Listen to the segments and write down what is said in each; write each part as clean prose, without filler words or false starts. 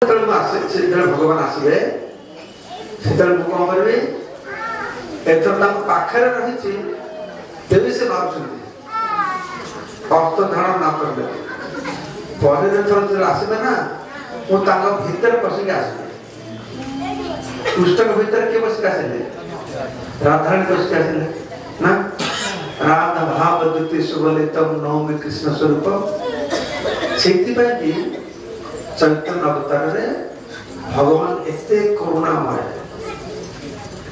भगवान आसवे से कौन करी एथर पाखे रही तेज से भावुँ अर्थ धारण न कर पहले थर आसबे ना मुझे भितर पशिक आसबे पुस्तक भीतर किए बसिक आसिले राधाराणी बसिक आसिले ना राधा भाव द्युति सुबलितम नौमी कृष्ण स्वरूप से चैतन्य अवतार रे भगवान एते करुणामय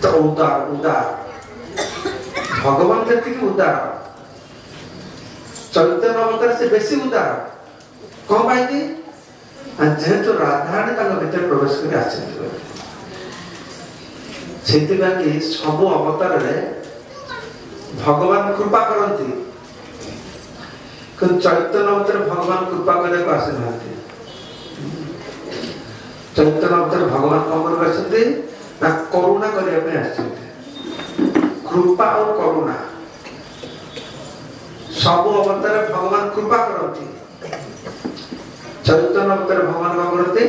तो उदार उदार भगवान के उदार चैतन्य अवतार से बेसी उदार कौन पाई जेहेतु राधाराणी भीतर प्रवेश कर सब अवतार रे भगवान कृपा करती चैतन्य अवतार भगवान कृपा करने को आसी ना चैतन्य अवतार भगवान कौन कर करुणा करने कृपा और करुणा सब अवतार भगवान कृपा करती चैतन्य अवतार भगवान कौन करते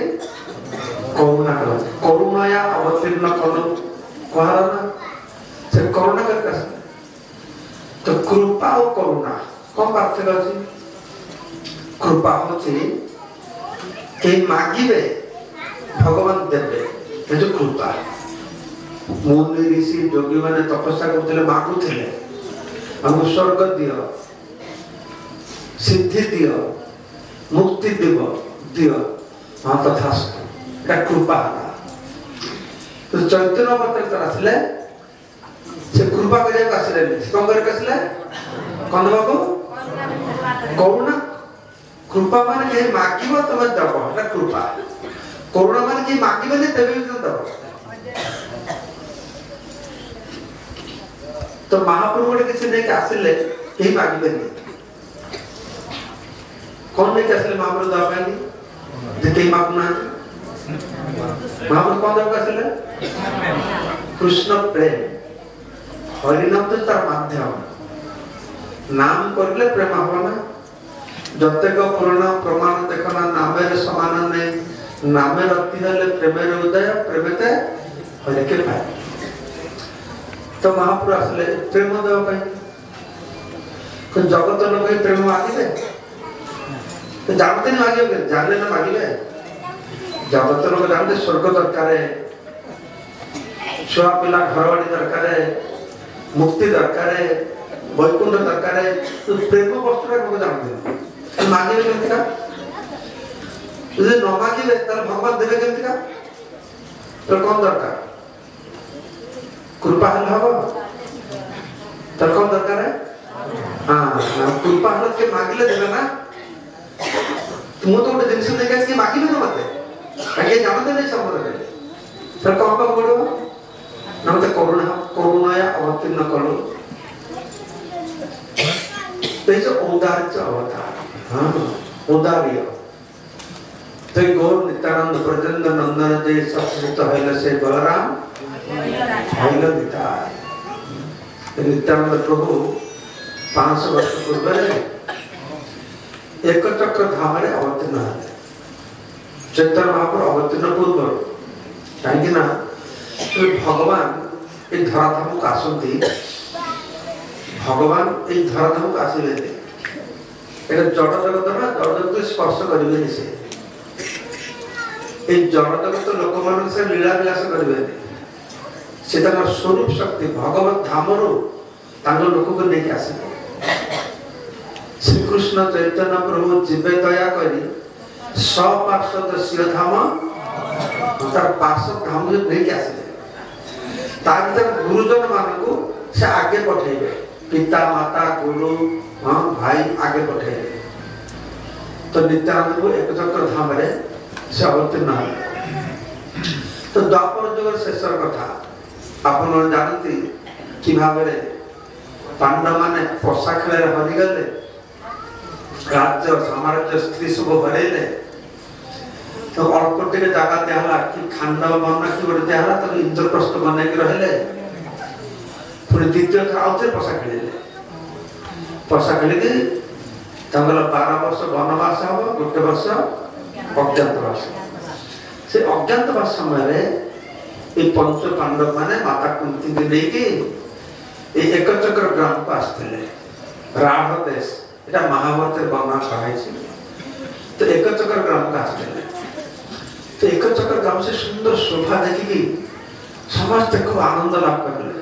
करुणा करते करुणया अवतीर्ण कलु कह से करुणा कर तो कृपा और करुणा कौन पार्थक्य अच्छी कृपा हूँ मागिबे भगवान देवे ये जो कृपा मुनि ऋषि योगी मैंने तपस्या करते मागुले हमको स्वर्ग दियो सिद्धि दियो मुक्ति दियो हाँ तथा कृपा तो चैतन्य अवतार आसिले से कृपा करने आसिले कौन करके कौन बाबू करुणा कृपा मान कहीं मागिब तुम दब कृपा करुणा मान कहीं मागिबे तेज भी तुम दब तो महाप्रभु गोटे किसी नहीं आसिले कहीं मागिबे कौन नहीं आसिले महाप्रभु दवा कहीं मागुना महाप्रभु कौन दवा आसिले कृष्ण प्रेम हरिनाम तो तार माध्यम नाम करले प्रेम हवा ना जतेक पुराण प्रमाण देखना नामे समान नहीं नामे रति हेले प्रेम उदय प्रेमते हरिके पाए तो महापुर आसले प्रेम देवा जगत लोग प्रेम मांगे तो जानते नहीं मांगे जानले ना मांगे जगत लोग जानते स्वर्ग दरकार छुआ पिला घर बाड़ी दरकार मुक्ति दरकार वैकुंठ दरकार तो प्रेम वस्तु को जानते मांगे केमती का न मांगे भगवान देवे केमती का तो कौन दरकार कृपा हल हम तो कौन दरकार है हाँ कृपा हल के मांगे देवे ना तुम तो गोटे जिन देखा मांगे ना मत कहीं जानते नहीं सब सर कौन कौन पड़ो ना मत करुणया अवतीर्ण कलु औदार्य अवतार हाँ उदार्य तो गौर नित्यानंद ब्रजेंद्र नंदन जय सत्सुत हैले से बलराम हैले नित्यानंद प्रभु 500 वर्ष पूर्व एक चक्र धाम रे अवतीर्ण है चैतन्य महाप्रभु अवतीर्ण पूर्व कहीं ना भगवान ये धराधाम को आसती भगवान ये धराधाम को आसले जड़ जगत ना जड़ जगत स्पर्श करेंगे से जड़ जगत लोक मान से लीला विलास करेंगे से स्वरूप शक्ति भगवत धाम लोक को लेकिन आस श्रीकृष्ण चैतन्य प्रभु जीवे दया करी सपार्षद शिव धाम तार पार्षद धाम नहीं आसे तार गुरुजन मानू से आगे पठेबे पिता माता गुरु हाँ भाई आगे पठेबे तो नित्यानंद को एक चक्र धाम रे से अवतीर्ण है तो द्वापर युग शेषर कथा आपन जानती कि भाव पांडव माने पशा खेल हरिगले राज्य साम्राज्य स्त्री सब हरैले तो अल्प टे जगह दिहला कि खांडव बना कि गोटे दिहला तो इंद्रप्रस्थ बन रहे पुणी द्वितीय थर आउे पशा खेलिकी 12 वर्ष वनवास हम गोटे वर्ष अज्ञातवास से अज्ञातवास समय ये पंच पांडव माने माता कुंती को लेके एकचक्र ग्राम को आसते राढ़ देश এটা महाभारत वर्णना कराई तो एकचक्र ग्राम को आसते तो एकचक्र ग्राम से सुंदर शोभा देखी समस्त खूब आनंद लाभ करले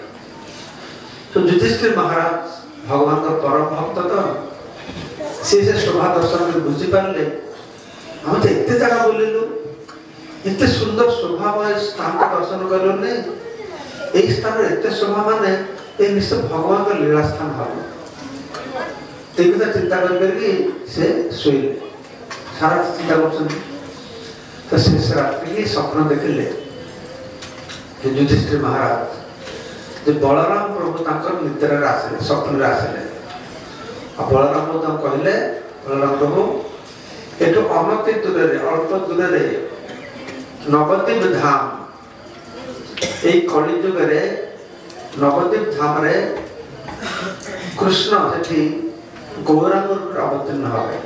तो युधिष्ठिर महाराज भगवान का परम भक्त तो से शोभा दर्शन में बुझी पारे हम तो एत जगह बोलू एत सुंदर शोभामय स्थान का दर्शन कलु नहीं स्थान एत शोभा माने ये निश्चय भगवान का लीला स्थान हम तेज चिंता करके से शोले सारा चिंता कर तो शेष रात्रि की स्वप्न देखिले युधिष्ठिर महाराज जो बलराम प्रभु तांकर निद्रा आसिले स्वप्न आसिले बलराम प्रभु कहले बलराम प्रभु एटू अनति दूर अल्प दूर नवद्वीप धाम ये कलिजुग नवद्वीप धाम रे कृष्ण से गौरांग अवतीर्ण हे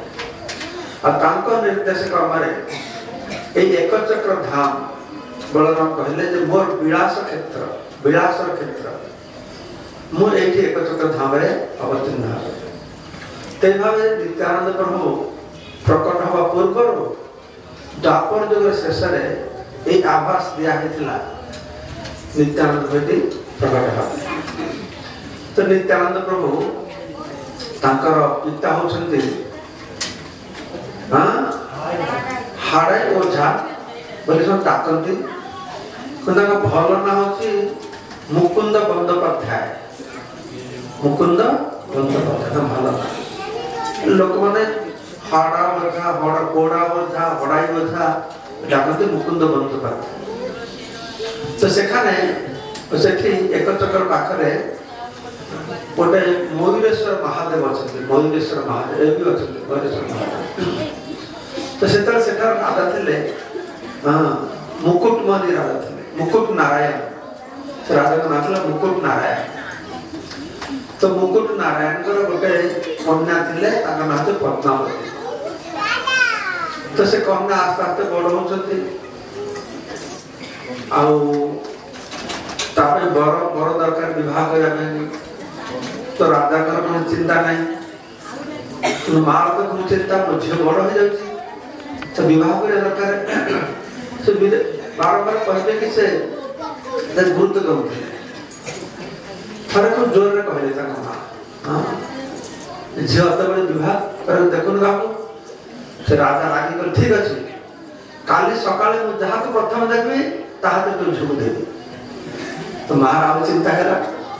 और निर्देश क्रम एकचक्र धाम बलराम कहले मोर विलास क्षेत्र मुझे एकचक्र धाम रे अवतीर्ण हे ते भावे नित्यानंद प्रभु प्रकट हवा पूर्व द्वापर युग शेष में आभास दिया नित्यानंद भाई प्रकट हवा तो नित्यानंद प्रभु तांकर पिता होचंती हाड़े ओझा बोले सब डाकती भल ना होची मुकुंद बंदोपाध्याय मुकुंद बंदोपाध्याय भल लोक मैंने हाड़ा ओझा कोड़ा ओझा हड़ाई ओझा डाकती मुकुंद बंदोपाध्याय तो सेखाने एकचक्र पाखरे गोटे मयूरेश्वर महादेव अच्छे मयूरेश्वर महादेव भी अच्छे मयूरेश्वर महादेव तो से राजा थे मुकुटमणि राजा थे मुकुट नारायण से राजा का नाम था मुकुट नारायण तो मुकुट नारायण गोटे कन्या थे नाम थे पद्मावती तो से कन्या आस्ते आस्ते बड़ होती बर बर दरकार विवाह करने तो राजा को चिंता नहीं माँ को चिंता मो झील बड़ हो जाए तो विवाह कर दरकार बारंबार कहते कि से गुरुत्व दौले थे खूब जोर कहले माँ झील अत बड़े विवाह कर देखुन बाबू से राजा रागी कर ठीक अच्छे काली सका जहाँ तो प्रथम देखी ताकि तो झुक देवी तो माँ राम चिंता है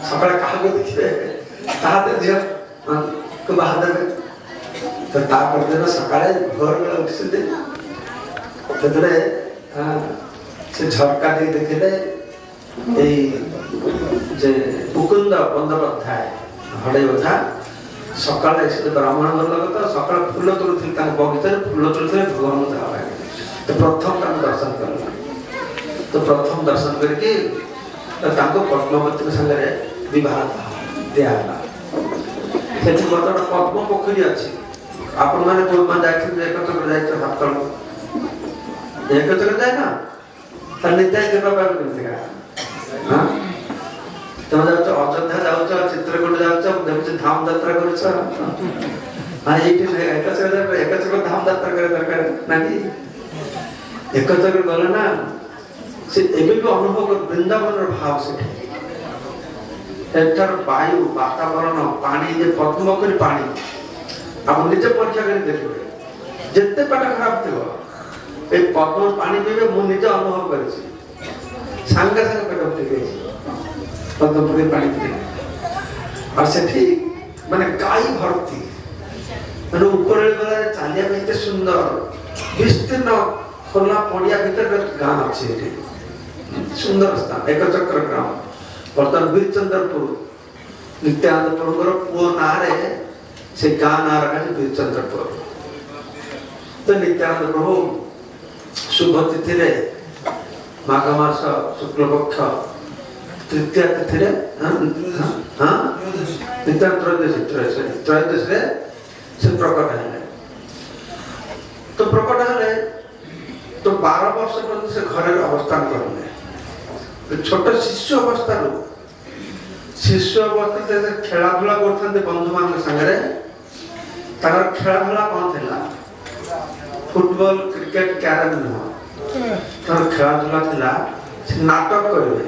सका क्या देखिए झील को बाहर देवे तो सका भोर बेला उठी से झटका दे देखिले मुकुंद बंदोपाध्याय हड़े ओझा सका ब्राह्मण घर लोग तो सका फूल तोड़ुले बगीचे फूल तोड़ुले भगवान देवा तो प्रथम दर्शन कर तो प्रथम दर्शन करके पद्मावती सागर विवाह दिहला से पद्म पोखरी अच्छी आपण मैंने एकचक्र जाए हाथ तल एकचक्र जाए ना नित्याय कृपा पाए तुम जाओ अयोध्या जाओ चित्रकूट जाओ देखुच धाम यात्रा कर एकचक्र धाम यात्रा करे दरकार ना कि एकचक्र गले ना से एबे भी अनुभव कर वृंदावन भाव से एटर वायु वातावरण पानी जे पद्म कर पानी आप निजे परीक्षा कर देखिए जिते पेट खराब थी ए पद्म पानी पीबे मु निजे अनुभव करिछि संगे संगे पेट उठी गई पद्म पुरी पानी पी और सेठी माने गाई भरती माने ऊपर वाला चालिया में इतने सुंदर विस्तीर्ण खोला पड़िया भीतर गान अच्छे सुंदर स्थान एकचक्र ग्राम बर्तमान वीरचंद्रपुर नित्यानंद प्रभुर पुओ ना से गाँ ना रखा वीरचंद्रपुर तो नित्यानंद प्रभु शुभ तिथि माघ मास शुक्ल पक्ष तृतीय तिथि त्रयोदशी से प्रकट है तो प्रकट है तो 12 वर्ष पर्यंत से घर अवस्थान करले छोट शिशु अवस्था शिशु अवस्था खेलाधुला करते बंधु मान संगे खेलाधुला कौन थिला फुटबॉल क्रिकेट कैरम नुह खेलाधुला थिला नाटक करेंगे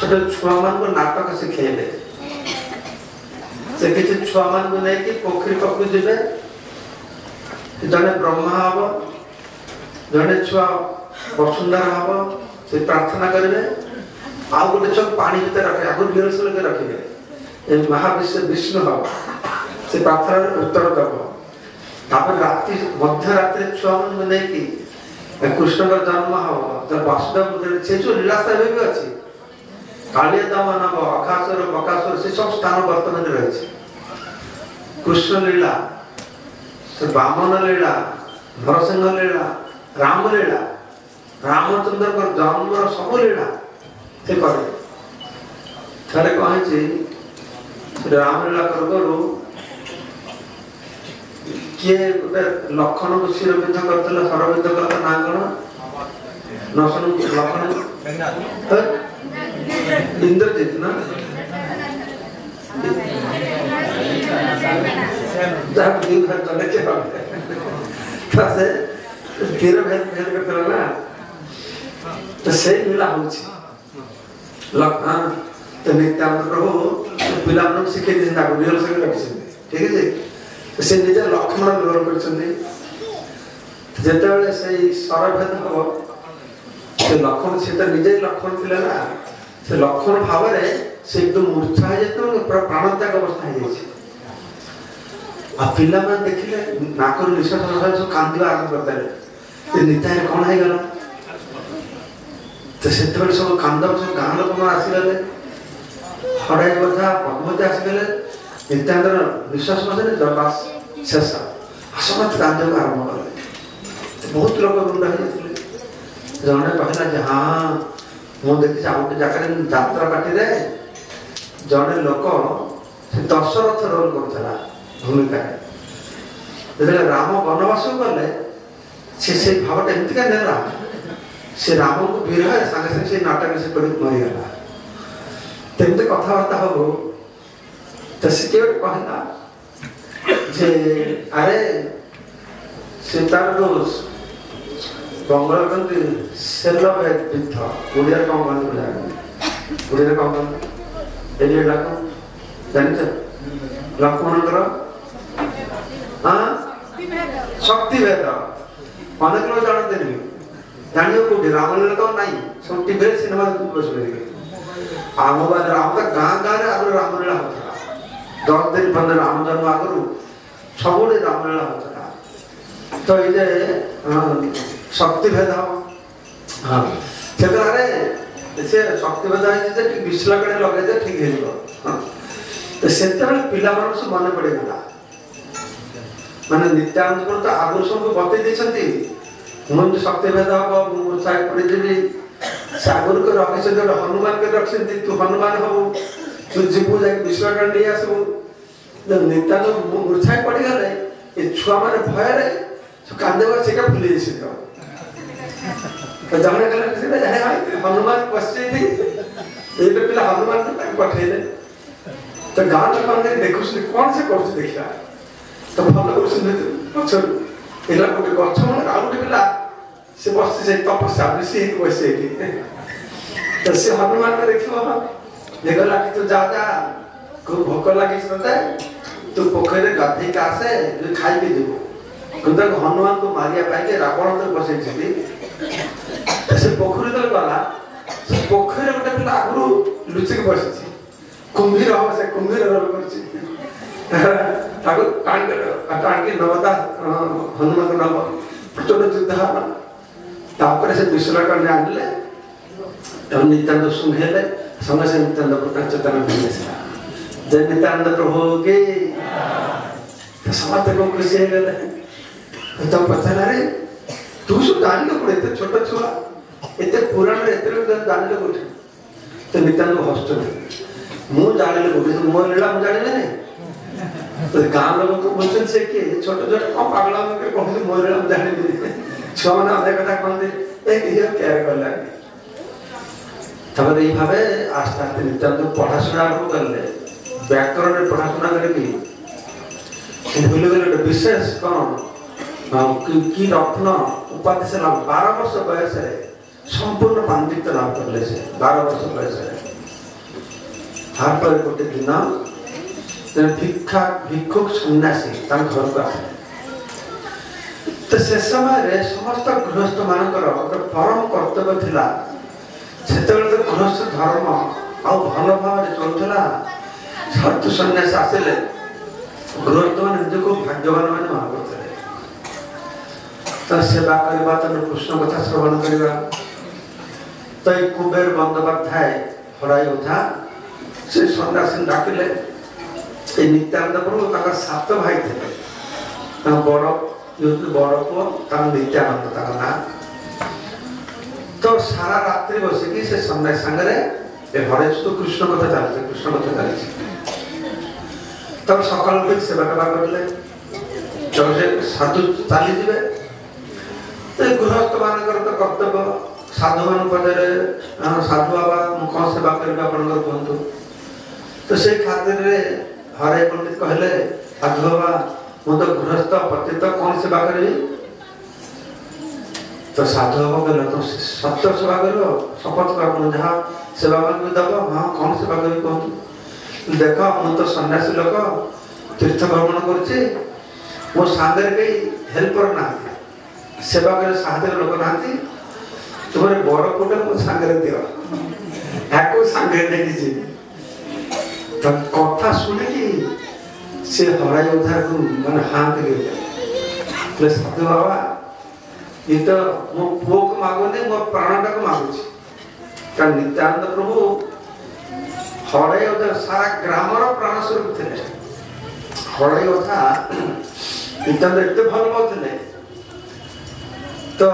छोटे छुआ मान को नाटक शिखेले से किसी छुआ मान को नहीं कि पोखरी पकु जीवे जने ब्रह्मा हब जने छुआ वसुंधरा हब से प्रार्थना करेंगे आउ गोटे छुआ पानी भीतर रखे आगु रिहर्सल के रखिए महाविष्णु विष्णु हम से प्रार्थना उत्तर दब तापर रात्रि मध्य रात्रि छुआ मन नहीं कि कृष्ण का जन्म हम जब वासुदेव से जो लीलास्था भी अच्छी कालिया दमन हम अखासुर बकासुर से सब स्थान वर्तमान रही कृष्ण लीला बामन लीला नरसिंह लीला राम लीला रामचंद्र को जन्म सब लीला से करे थरे कहे राम लीला करू किए गोटे लक्षण को शिरबिंद करते सरबिंद कर ना कौन नसन लक्षण इंद्रजीत ना जब दिन भर चले के कैसे तीर भेद भेद करते ना तो सही मिला होची लक्षण तो नित्यानंद प्रभु पिला मन शिखे दिन ना रियल से रखिसे ठीक है से निजे लक्षण ग्रहण करछन्ती जेतेबेले सही सरभेद हो से लक्षण से तो निजे लक्षण थिला ना से लक्षण भाव रे से एकदम मूर्छा है जेतो प्राणत्याग अवस्था है जाय आ पिला मन देखिले नाकर निश्वास नसा जो कांदिवा आरंभ करते ते निताय कोन है गला तो सेतेबेले सब कांदब सब गां लोक मन आसी गले हड़ाई बथा पद्मते आसी गले नित्यानंद निश्वास मजने जब बस शेष समस्त कांदब आरंभ कले बहुत लोग रुंडा है जने कहला जे हां मु देखि आ गोटे जगह यात्रा पार्टी रे जने लोक से दशरथ रोल करथला भूमिका जेते राम वनवास गले से भावटा एमती का नेला से राम को विरह संगे संगे से नाटक से पड़ी मरी गला तेमते कथावार्ता हो तो से केवट कहला जे अरे सीतार दोष बंगला कंती सेल्लो है पिथा उड़िया कौन बंद हो जाएगा उड़िया कौन बंद एलिए लाको जानते लक्ष्मण करो हाँ शक्ति भेद अनेक लोग जानते नहीं जानियो कोटी रामलीला तो नहीं सब टीवी सिनेमा बस लेके आम बार राम का गाँ रे आगु रामलीला होता 10 दिन 15 राम जन्म आगु सबुले रामलीला होता तो ये शक्ति भेद हाँ से से शक्ति भेद है ठीक विश्लेषण लगे ठीक है तो से पिला मन सब मन पड़ेगा माने नित्यानंद को तो आगु सब बतई देछंती मुझे शक्ति भेद हम मूर्छा पड़ी जी सागर को रखी हनुमान के रखी तू हनुमान हो तू जीवु जा विश्लेषण नहीं आसबू जब नित्यानंद मूर्छा पड़ी गले ये छुआ माने भय रे कांदेवा सेटा भूली जासी तो जमने कले हनुमान पश्चे थी ये तो पिला हनुमान को तक पठेले तो गांव लोग ने देखो से कौन से कोर्स देखला तो भलो को सुने पछर एला को गछ मन आउट पिला से बस से तपस्या से एक वैसे तो से हनुमान ने देखो देखला कि तो जा को भूख लागी सते तो पोखरे गाधी का से खाई के देबो कुंदा हनुमान को मारिया पाए के रावण तो बसे छी से पोखरी तो गला से पोखरे गोटे पिला आगु लुचि के बसछि कुंभीर हो से कुंभीर रोल करछि ताको कान के नवता हनुमान को नव प्रचंड युद्ध हला तापर से विश्लेषण करने आनले तो नित्यानंद सुनहेले संगे से नित्यानंद को चेतन मिले जय नित्यानंद प्रभु के तो समस्त को खुशी है गले तो पता रे तू सो जान लो पड़े छोटा छुआ एते पुराण रे एते लोग जान लो कोठी तो नित्यानंद हॉस्टल मु जान लो कोठी मो लीला मु जान ले तो गांव लोग को बोलते से कि छोटे छोटे कम पागला में के कहते मो लीला मु जान ले छुआ मैंने अनेक कथा कहते केयर कला तापर ये आस्ते आस्ते नित्यानंद पढ़ाशुना आरंभ कले व्याकरण पढ़ाशुना करके विशेष कौन कि रत्न उपाधि से लाभ 12 वर्ष बयस संपूर्ण पांडित्य लाभ करले से 12 वर्ष बयस तापर गोटे दिन भिक्षुक सन्यासी घर को आसे तो से समय समस्त गृहस्थ मानकर परम कर्तव्य थिला से गृहस्थ धर्म आ भल भाव चलूला सत्य सन्यास आसिले गृहस्थ मान निजक भाग्यवान मान मान करते तो सेवा करवा कृष्ण कथा श्रवण करवा तो कुबेर बंदोपाध्याय हराई उठा से सन्यासी डाकिले नित्यानंद प्रभु 7 भाई थे बड़ बड़ पुओ नित्यानंद ना तो सारा रात्रि बसिकी से सन्यासी सांगे हरे तो कृष्ण कथा चलती कृष्ण कथा चलती तब सकाल सेवा करा करले जब से साधु चली जाए गृहस्थ मान तो कर्तव्य साधु मान पचारे साधु बाबा कौन सेवा करें कहतु तो से खातिर हरे पंडित कहले साधु बाबा मु तो गृहस्थ पतित कौन सेवा करी तो साधु बाबा कहले तो सत्य सेवा कर शपथ कर जहाँ सेवा दब हाँ कौन सेवा करी कहतु देख मु तो सन्यासी लोक तीर्थ भ्रमण कर मो सांगे कई हेल्पर ना सेवा करे साथ लोक ना तुम्हारे बड़ पुटे मो सांगे दियो एको सांगे देखी कथा शुणिकी से हराई उधार को मैंने हाँ के साधु बाबा ये तो मो पुओ को मागुनी मो प्राणटा को मागुची कारण नित्यानंद प्रभु हराई उधार सारा ग्रामर प्राण स्वरूप थे हराई उधा नित्यानंद एते भल पाते तो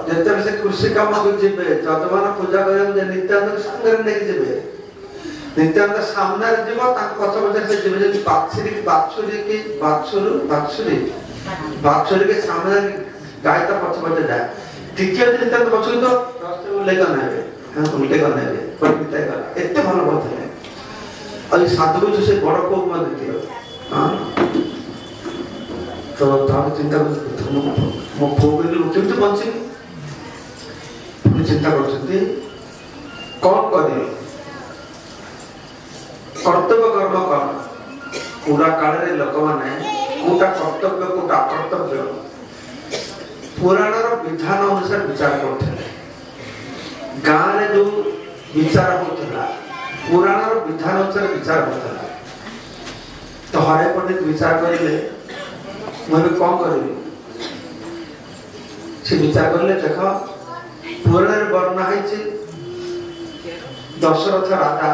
जिते से कृषि काम को जीवे जजमान पूजा कर नित्यानंद संगे नहीं जीवे नित्यानंद सामने जीव पछ पछ से जीव जब बाछुरी के सामने गाय तो पछ पछ जाए टिके नित्यानंद पछ तो उल्लेख नहीं उल्लेख नहीं एत भल पाते और साधु को से बड़ पुओ मत तो चिंता मो पुओ केमती बची चिंता कर कौन कर कर्तव्य कर्म कौन पूरा काल लोक मैंने कोटा कर्तव्य कोटा अकर्तव्य पुराण विधान अनुसार विचार करते गाँव में जो विचार होता पुराण विधान अनुसार विचार होता तो हरे पंडित विचार करें मुझे कौन करी से विचार करले देख पुराण वर्णना है दशरथ राजा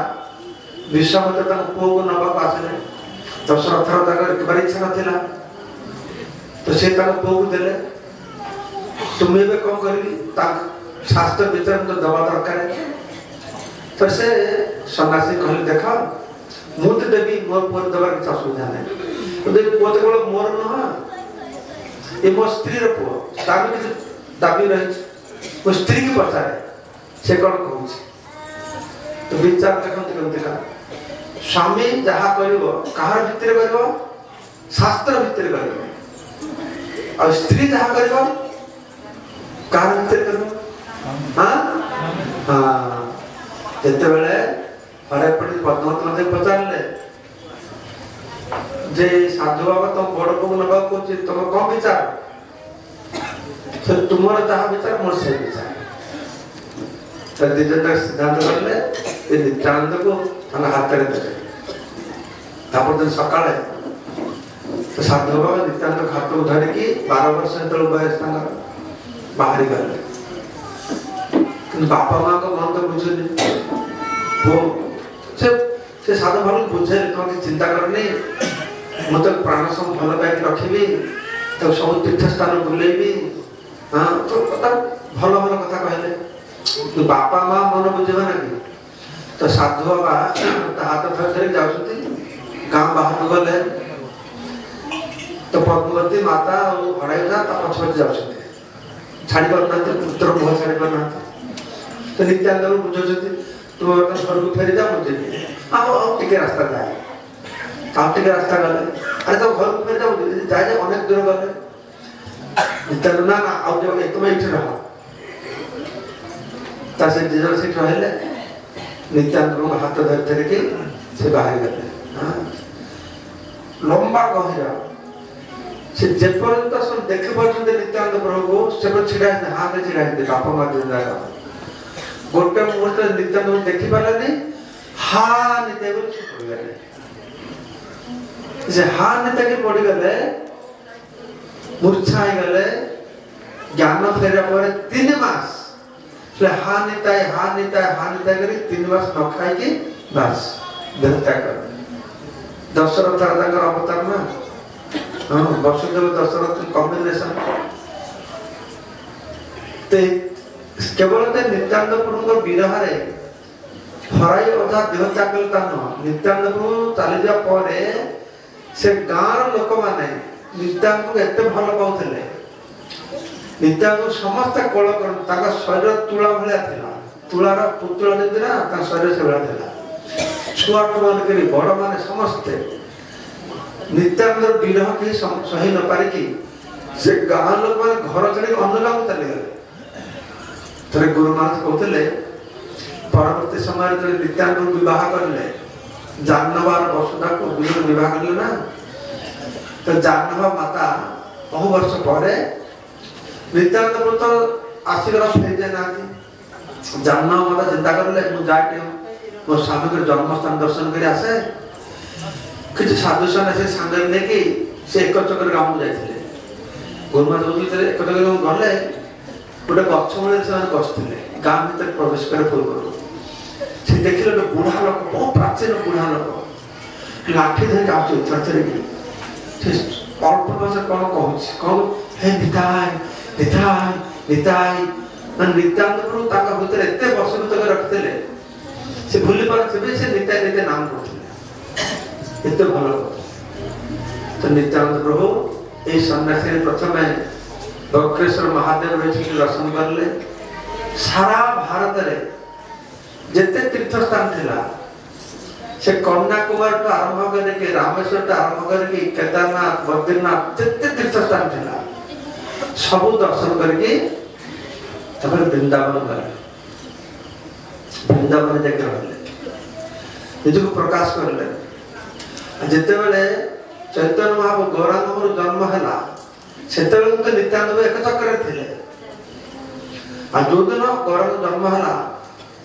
विश्वामित्र पुओ को नवा आसिले दशरथ एक इच्छा ना तो से पुओ को देले तुम्हें भी कौन करी शास्त्र विचार तो दवा दरकार तो से सन्यासी कहले देख मुझे देवी मोर पुओ देवार किसी असुविधा नहीं तो देवी पुओ तो केवल मोर नुह ये मो स्त्री पुओ तार किसी दाबी रही मो स्त्री की पचारे से कौन कहूँ तो विचार देखते कमती का स्वामी जहाँ कर कहार भितर कर शास्त्र भितर कर स्त्री जहाँ कर कहार भितर कर जिते हरे पंडित पद्मावती मत पचारे जे साधु बाबा तुम बड़ पुओ नवा कहे तुम कौन विचार तुम जहाँ विचार मोर से विचार दिजन सिद्धांत करले नित्यानंद को हाथ में दे दिन सका तो साधु बाबा नित्यानंद हाथ को धरिकी 12 वर्ष जो बयस बाहरी गले बापा माँ को मन तो बुझेनि से साधु बाबा बुझे तुम चिंता करनी मुझे प्राण सब भल पाई रखी तो सब तीर्थ स्थान बुलेबी हाँ तो भल भल कथा कहले तो बापा माँ मन बुझेबा ना कि तो साधु बाबा हाथ थर जाऊँ गाँव बाहर गले तो पद्मावती माता और हड़ाई पछ पछ छाड़ी पाना पुत्र मुह छाड़ी पाना तो नित्यानंद बुझे तुम घर को फेरी जा मुझे टे रास्ता जाए टे रास्ता गले अरे तो घर को फेरी जा जाए अनेक दूर गले नित्यानंद ना ना आउ जाओ तुम ये रह से जीजन से रहे नित्यानंद हाथ धरी धरिकी से बाहर गले लंबा गहिरा से जेपर्यंत सब देखि पाछन नित्यानंद प्रभु को से छिड़ा हाथ छिड़ा बाप माँ जाएगा गोटे मुहूर्त नित्यानंद देखि पारानी हा नित्य से हा नित्य के पड़ी गले मूर्छा गले ज्ञान फेरा पर 3 मास हा निताय करी 3 मास न खाई की बस देवता कर दशरथ राजा अवतार ना वसुदेव दशरथ कॉम्बिनेशन केवल नित्यानंद प्रभु विरह हराई अधा देवता कल नित्यानंद प्रभु चली जा से गाँव लोक मैंने नित्यानंद को एत भल पाते नित्यानंद समस्त कल कर शरीर तुला भाया तुलार पुतला जमी ना शरीर से भाया छुआ मान बड़ मान समस्ते नित्यानंद विरह के सही न पारिकी से गाँव लोक मैंने घर छाड़ी अन्य गाँव चली गले थे गुरु महाराज कहते परवर्ती समय नित्यानंद विवाह करें जाह्नवार वसुधा को गुरु विवाह करें ना तो जाह्नवा माता बहु वर्ष पर नित्यानंद तो आशीर्वाद फेरी जाना जाह्नवा माता चिंता करें मुझे जाए मो स्वामी को जन्मस्थान दर्शन कर आसे किसी साधुसन से सांगे नहीं से एक चक्कर गाँव जाते गुरुमा एक चक्कर गले गोटे गछ मूल से बसते गाँ भर प्रवेश कर पूर्व से देखिए गोटे बुढ़ा लोक बहुत प्राचीन बुढ़ा लोक लाठी धरिक आसरी अल्प भाषा कौन कहूँ हे निताय निताय निताय नित्यानंद प्रभु भीतर एत बसभूत कर रखते से भूली पारे से निताय निताय नाम करते एत भल तो नित्यानंद प्रभु ये सन्यासी प्रथम बक्रेश्वर महादेव दर्शन करले सारा भारत में जिते तीर्थ स्थान थिला से कन्याकुमारी तो आरंभ करके रामेश्वर तो आरंभ करके केदारनाथ बद्रीनाथ जिते तीर्थ स्थान थिला सब दर्शन करके वृंदावन गले वृंदावन जाके रहले निज को प्रकाश करले जिते बेले चैतन्य महाप्रभु गौरांग जन्म है से नित्यानंद एक चक्र थे जो दिन गौरांग जन्म है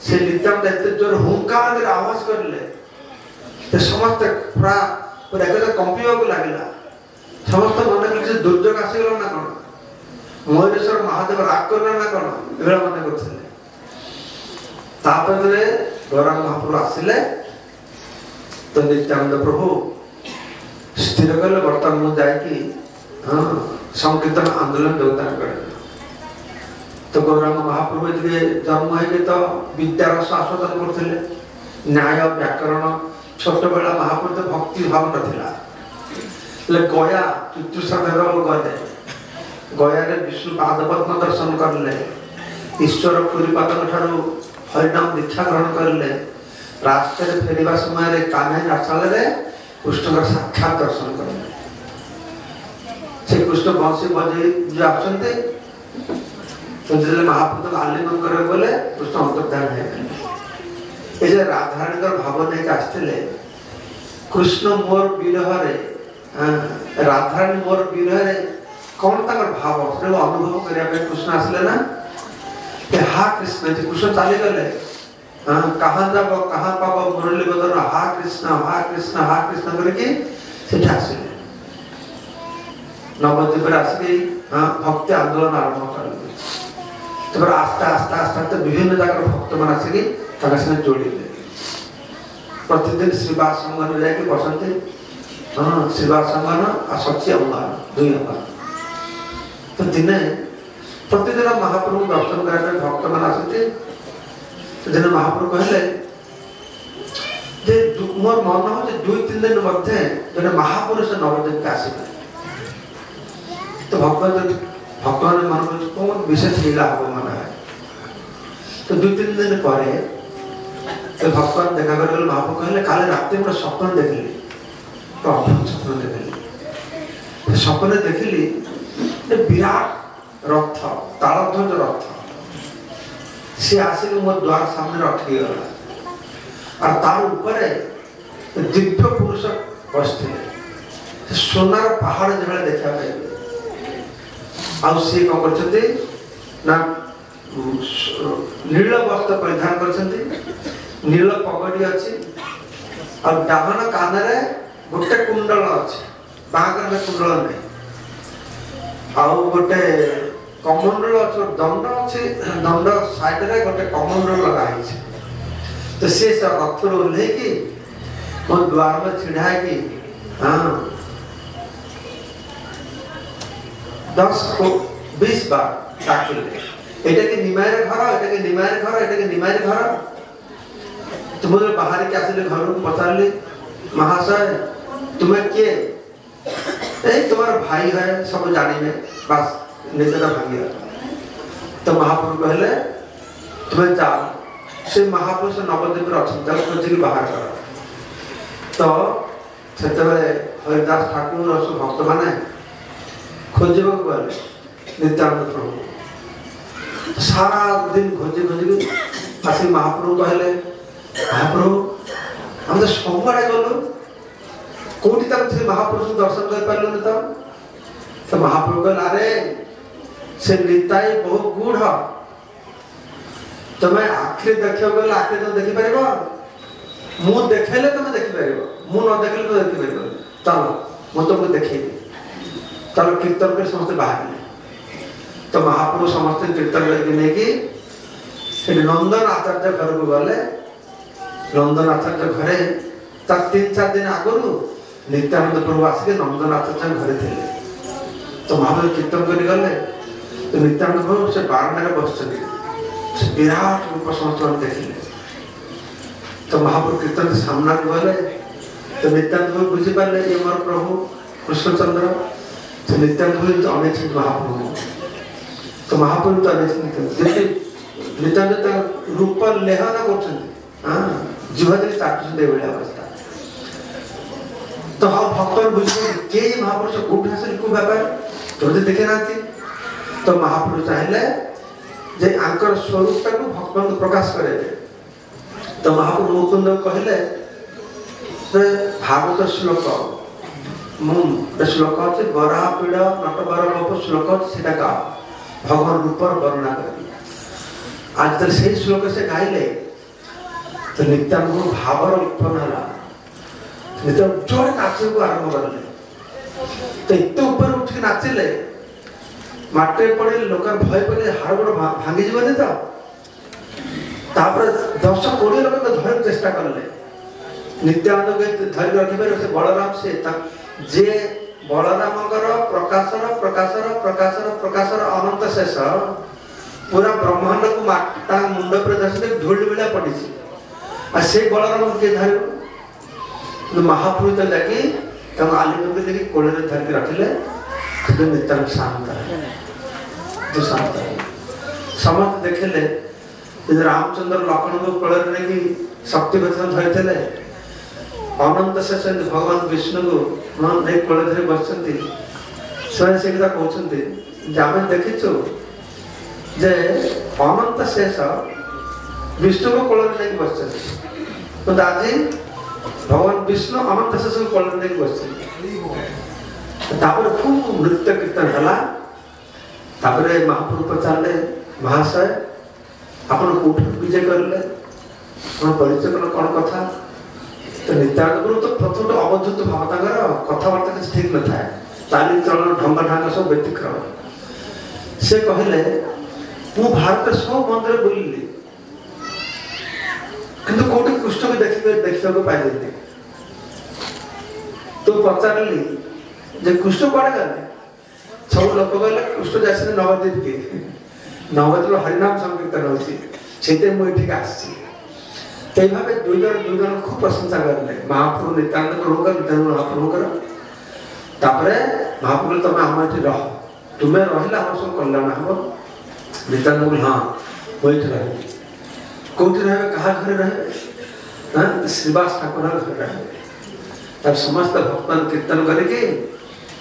से नित्यानंद एत जोर हुंकार आवाज करले समस्त पूरा एक कंपा लगे समस्त मन कर दुर्योग आसीगला ना कौन महेश्वर महादेव राग करना ना कौन ये मन करते गौरांग महाप्रभु आसिले तो नित्यानंद प्रभु स्थिर कले बर्तमान मुझे जाकि संकीर्तन आंदोलन योगदान करे तो गौरांग महाप्रभु जी जन्म है तो विद्यार आस्वादन करते न्याय व्याकरण छोट बेला महाप्रभु तो भक्ति भाव नाला गया चतुर्साधर गले गया विष्णु पादपद्म दर्शन करले ईश्वर पुरीपाद हरिनाम दीक्षा ग्रहण करले रास्ते फेरवा समय कान्हा नाचाल कृष्ण का साक्षात दर्शन करले से कृष्ण बंशी बजे जो आसते महाप्रभु आलिंगन कर बोले कृष्ण अंतर्धान है ये राधाराणी भाव नहीं आसते कृष्ण मोर विरह राधाराणी मोर विरह कौन भाव से अनुभव करने कृष्ण आसले ना हा कृष्ण कृष्ण चली गले कहाँ जब कहाँ पाब मुरली बदन हा कृष्ण करके आसिले नवद्वीप आसिक भक्ति आंदोलन आरंभ कर आस्ते आस्ते आस्ते आस्ते विभिन्न जगह भक्त मान आसिक जोड़े प्रतिदिन श्रीवास संगन जाके बसते श्रीवास संगन और सची अवमान दुई अवमान तो दिने प्रतिदिन महाप्रभु दर्शन करने भक्त मान आसते दिन महाप्रभु कहले मोर मन हो 2-3 दिन मध्य जन महापुरुष नवद्वीप आसबे तो भक्त भक्तों ने मन को कौन विशेष लीला हो मन है। तो 2-3 दिन पर तो भगवान देखा कर महाप्रभु कहले काले रात में स्वप्न देखली तो स्वप्न देखली स्वप्न देखली विराट रथ तालध्वज रथ सी आसिक मो द्वार सामने अटकी गला और तार ऊपर दिव्य पुरुष बसते सोनार पहाड़ जो देखा आउ सी कौन करछते ना नील वस्त्र परिधान करछते नील पगड़ी अच्छी और डाहन कान गोटे कुंडल अच्छे बागर कुंडल नहीं आउ गोटे कमंडल अच्छे दंड अच्छे दंड साइड रे गोटे कमंडल लगा तो से रथ ओह्ल कि मो द्वार में छिड़ा कि हाँ 10-20 बार डाकिले एटा के निमायर घर एटा के निमायर घर एटा के निमायर घर तो मुझे बाहर के आसिले घर को पचारली महाशय तुम्हें किए तुम्हारा भाई है सब जानी में बस निद्रा भांगी तो महाप्रभु कहले तुम्हें जाओ से महापुरुष नवद्वीप अच्छा खोजिक बाहर कर तो से हरिदास ठाकुर और भक्त मैंने खोजा गले नित्यानंद प्रभु सारा दिन खोजी खोजिक आसिक महाप्रभु कहले महाप्रभु हम तो सबुआड़े गलु कौटी थे महापुरुष दर्शन कर पार्लुनि तो महाप्रभु कहले अरे से निताई बहुत गुढ़ तुम्हें आखिरी देखियो गले आखिरी तो देखि पार मु देखेले तुम देखि पार मु न देखले तो देखि पार चलो मु तुमको देखेबी चलो कीर्तन कर समस्त बाहर तो महाप्रभु समस्त कीर्तन करके नहीं नंदन आचार्य घर को गले नंदन आचार्य घरे तर 3-4 दिन आगु नित्यानंद प्रभु आसिक नंदन आचार्य घरे थे तो महाप्रभु कीर्तन कर गले तो नित्यानंद प्रभु से बारंडा बस विराट रूप समस्त देखिले तो महाप्रभु कीर्तन के सामना को गले तो नित्यानंद प्रभु बुझी पारे ये मोर प्रभु कृष्णचंद्र तो नित्यानंद प्रभु तो अनेक महाप्रभु तो महाप्रभु तो अनेक नित्यानंद रूप लेहना कर जीवन चाटुंट अवस्था तो हाँ भक्त बुझे के महापुरुष कौट आसे को व्यापार तो देखे ना तो महापुरुष चाहिए जे आंकर स्वरूप को भक्त को प्रकाश करे तो महाप्रभु मुकुंद कहले भागवत श्लोक श्लोक अच्छे बरा पीड़ नटबर लोप श्लोक अच्छे गा भगवान रूप वर्णना कर आज तक से श्लोक से गाइले तो नित्यानंद भावर उत्पन्न है नित्यानंद जोर नाचे को आरंभ करले तो इतने ऊपर उठ के नाचिले माटे पड़े लोक भय पड़े हाड़ गोड़ भांगी जीवन तो 10-20 लोग तो धर चेष्टा करले नित्यानंद के धर रखिबार से बलराम से जे बलराम प्रकाशर प्रकाशर प्रकाशर प्रकाशर अनंत शेष पूरा ब्रह्मांड को माटा मुंड पर दर्शन धूल मिला पड़ी से बलराम के धर महापुरुष तो जाकि आलिंगन के देखिए कोड़े धर के रखिले तो नित्यानंद शांत है तो शांत है समस्त देखिले रामचंद्र लक्ष्मण को कोड़े नहीं शक्ति वचन धरते अनंत शेष भगवान विष्णु को नहीं कोड़े धरी बसती स्वयं से कहते आम देखीचु जे अनंत शेष विष्णु को कोड़े नहीं बस तो आज भगवान विष्णु अनंत शेष को कोड़े नहीं बस खूब नृत्य कीर्तन है महाप्रभु पचारे महाशय आपन कौट विजय करले परिचय कल कौन कथा तो नित्यानंद प्रभु तो प्रथम अवधूत भाव कथबार्ता किसी ठीक न था चाली चलन ढंग ढांग सब व्यतिक्रम से कहले मु भारत सब मंदिर बुलिली किंतु कौटी कृष्ण को देखा पाइली तो पचारली जे कृष्ण कड़े गले सब लोक गले कृष्ण जाए नवद्वीप के नवद्वीप हरिनाम संकीर्तन होती मुझे आसी भाव दुई जन खूब प्रशंसा करले महाप्रभु नित्यानंद प्रभु नित्यानंद महाप्रभु महाप्रभु तुम आम ये रह तुम्हें रहिला हम सब कल्याण हम नित्यानंद बोले हाँ वही रहे कौटी रहे कहा घर रहे श्रीवास ठाकुर घर रहे तब समस्त भक्तन कीर्तन करके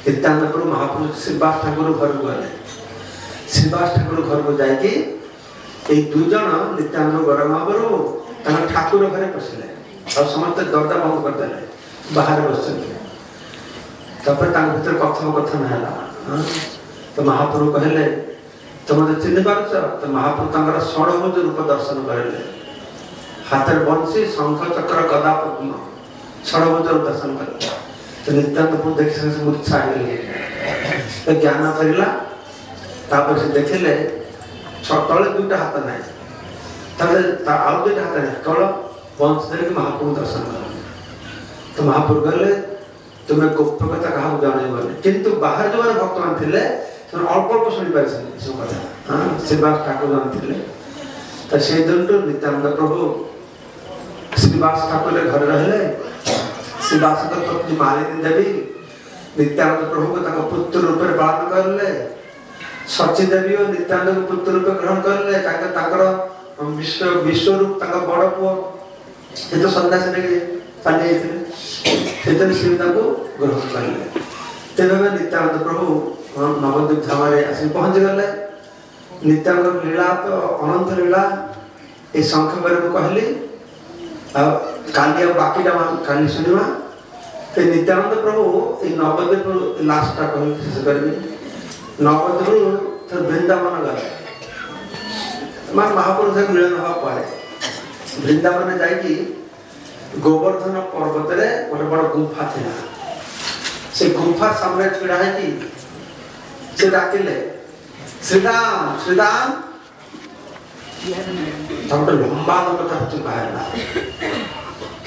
नित्यानंद प्रभु महापुरुष श्रीवास ठाकुर घर को गए श्रीवास ठाकुर घर को जाके ये दुई जन नित्यानंद गरम आवर ठाकुर घरे पशिले और समस्त दरजा बंद करदे बाहर बस भर कथोपकथन है तो महाप्रभु कहले तुम तो चिन्ह पार्छ तो महाप्रभु षडभुज रूप दर्शन करें हाथ में बंशी शंख चक्र गदा पद्म षडभुज रूप दर्शन कर तो नित्यानंद प्रभु देखिए मूर्छा तो ज्ञान फरला से देखिले तले दुईटा हाथ ना आउ दुईटा हाथ ना केवल वंश धरिक महाप्रभु दर्शन कर तो महाप्रभु कहले तुम्हें गोप्य कथा क्या जन किंतु बाहर जो भक्त मान थे अल्प अल्प शुणी पारे सब कथा श्रीवास ठाकुर जन थे तो से दिन नित्यानंद प्रभु श्रीवास ठाकुर घर रहे श्रीवास पत्नी मालिनी देवी नित्यानंद प्रभु को पुत्र रूप में पालन करले सची देवी और नित्यानंद को पुत्र रूप ग्रहण करले विश्व विश्वरूप बड़ पुओ ये तो सन्यासी ने चली जाते श्रीदा को ग्रहण करें तेज नित्यानंद प्रभु नवद्वीप धाम आस पहुंच गले नित्यानंद लीला तो अनंत लीला ये संक्षेप में कहली काली बाकीटा काली शुणा तो नित्यानंद प्रभु ये नवद्वीप लास्टा कह शेष करेंगे नवद्वीप वृंदावन गले मान महापुरुष मिलन हवा वृंदावन जाकि गोवर्धन पर्वत रे गोटे बड़ गुफा था से गुफा सामने छिड़ा है से डाकिले श्रीराम श्रीराम गोटे लंबा लंबा बाहर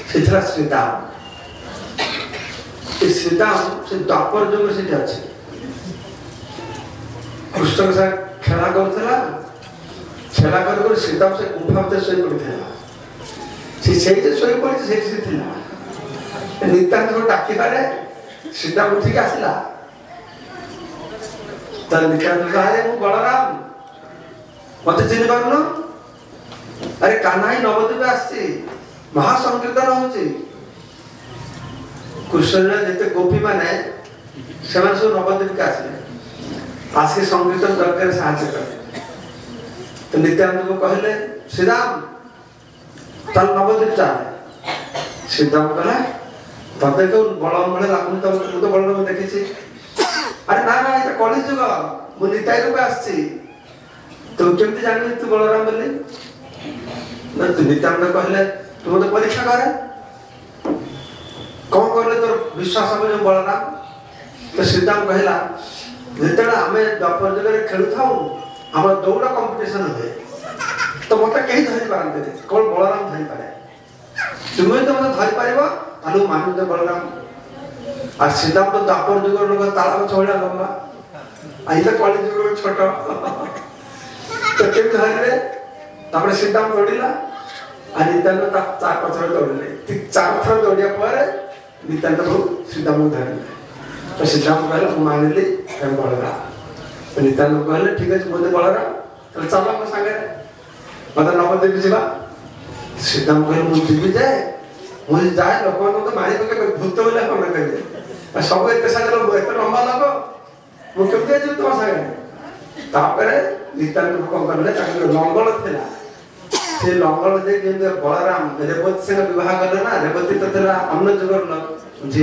से श्रीराम श्रीराम से द्वापर जुग से अच्छे कृष्ण के साथ खेला करूला खेला कर श्रीराम से गुफा भर शोई पड़ा शोई पड़ी नित्यानंद डाक पारे श्रीराम उठिक आसला नित्यानंद अरे मु बलराम मत चिन्ह पारुन अरे कान्हा ही नवद्वीप आसी महासंकीर्तन होची कृष्ण जिते गोपी माने सब नवद्वीप आसले आसिक संकीर्तन दरकार साहाଯ୍य करे तो नित्यानंद को कहले श्रीराम तल नवद्वीप चले श्रीराम कहला तब तो बलराम भाई लगुन तो बलराम देखी अरे ना ना ये कली जुग मु निताई रूप आसी तुम केमती जान तू बलराम बोली ना तू नित्यानंद कहले तू मत परीक्षा करे कौन कहले तोर विश्वास हम जो बलराम तो श्रीराम कहला जिते आम द्वापर जगह खेलु था आम दौड़ कंपिटिशन हुए तो मत कहीं धरी पारते केवल बलराम धरी पारे तुम्हें तो मत धरी पार मान दे बलराम आ श्रीराम तो द्वापर जुग लोग ताला छोड़ा लंबा आई तो कली जुग छोट तो केम धरले श्रीराम दौड़ा आ नित्यानंद चार पचर दौड़े ठीक 4 थर दौड़िया पर नित्यानंद श्रीराम धरले तो श्रीराम कहले मानिली बलराम तो नित्यानंद कहले ठीक है मुझे बलराम तो चलो मो सागे मत नवद्वीप जीवा श्रीराम कहले मुझे जाए मुझे जाए लोक तो मारी पके भूत बोले कौन कहे सब एत सागे एत लंबा लोक मुझे जी तुम सागे तापर नित्यानंद कौन कले लंगल था से लंगल दे बलराम रेवती से विवाह कले ना रेवती तो था अन्न जुगर झी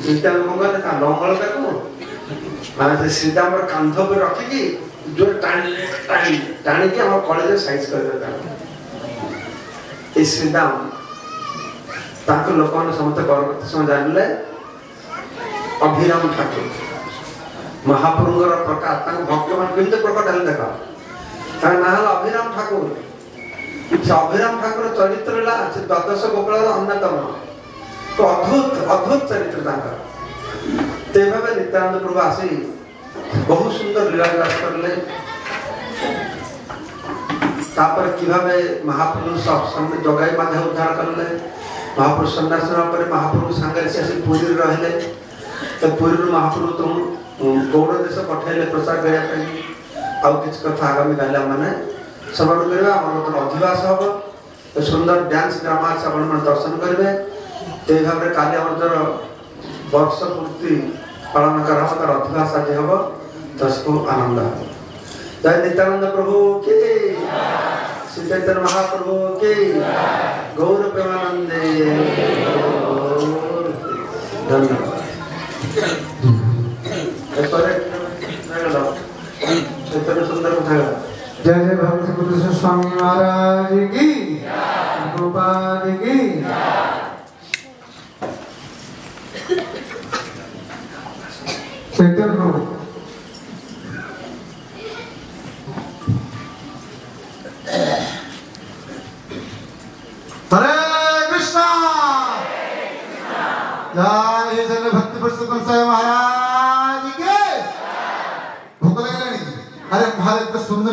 नित्यानंद कौन लंगल श्रीराम कांध पर रखिकी जो टाणी आम कलेज साइज कर श्रीराम लोक समस्त गर्व जानले अभिराम ठाकुर महाप्रभुर प्रकाश भक्त मान केमती प्रकट है देख ना अभिराम ठाकुर से अभिराम ठाकुर चरित्र से द्वादश गोपाल अन्यतम तो अद्भुत अद्भुत चरित्र ते भाव नित्यानंद प्रभु आसी बहुत सुंदर लीला विलास करले तापर किभाबे महाप्रभु जगाई माध्य उद्धार करले महाप्रभु सन्यास पर महाप्रभु सांगे से पुरी रहले तो पुरी महाप्रभु तुम गौड़ देश पठेले प्रचार करने आउ किसी कथा आगामी गाइला मैंने श्रवण करवा आम अधिवास हम तो सुंदर डांस ड्रामा आप दर्शन करेंगे तो ये भाव में काली आमर वर्ष पूर्ति पालन कर तार अधिवास आज हम तो उसको आनंद हम जय नित्यानंद प्रभु के श्री चैतन्य महाप्रभु के गौर प्रेमानंदे धन्यवाद। चैतन्य सुंदर कथा जय जय भक्ति पुरुष स्वामी महाराज की गोपाल की चैतन्य प्रभु हरे कृष्णा जय जय भक्ति पुरुष स्वामी महाराज के भूख लगे अरे महाराज सुंदर